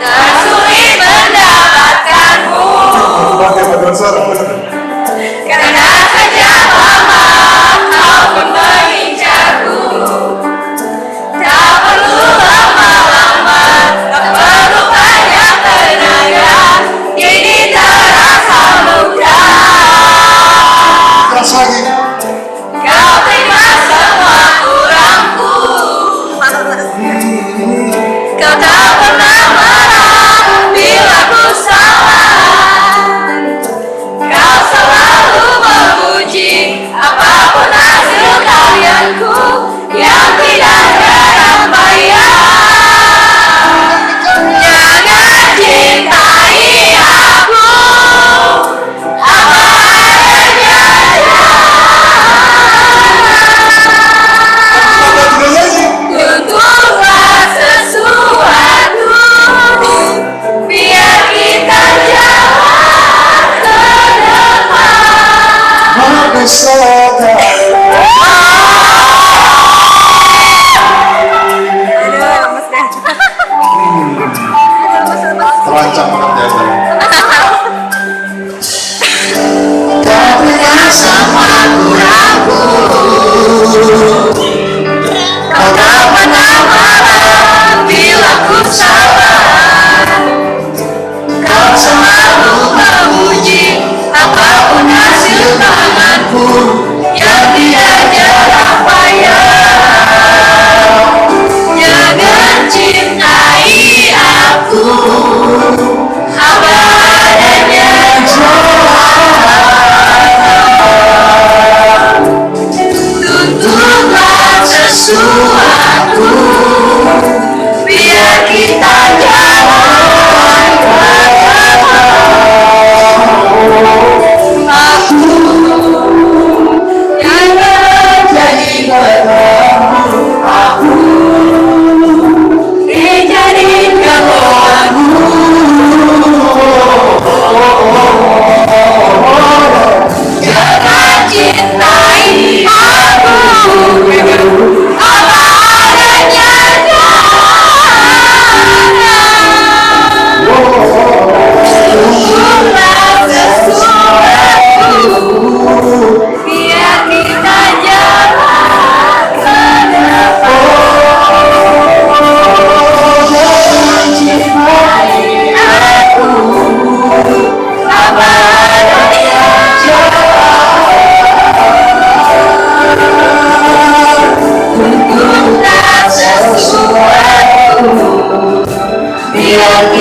Tersulit mendapatkanmu karena sejak lama kau pun mengincarku. Tak perlu lama-lama, tak perlu banyak tenaga, kini terasa mudah. Kau terima semua kurangku, kau tak pernah marah bila ku salah. Kau selalu memuji apapun hasil karyaku yang tidak terbayar. Jangan cintai aku apa adanya. Tunjuklah sesuatu biar kita jalan ke depan. Terancam pekerjaan. Kau punya semua kurangku, kau tak pernah marah bila ku salah. Kau selalu memuji apapun hasil tanganku yang tidak jerah payah. Jangan cintai aku apa adanya. Tuntutlah sesuatu biar kita jalan ke depan. Aku yang menjadi bebanmu, aku dijadikan bebanmu. Jangan cintai aku apa adanya. Tunjuklah sesuatu biar kita jalan ke depan. Jangan cintai aku apa adanya. Tunjuklah sesuatu biar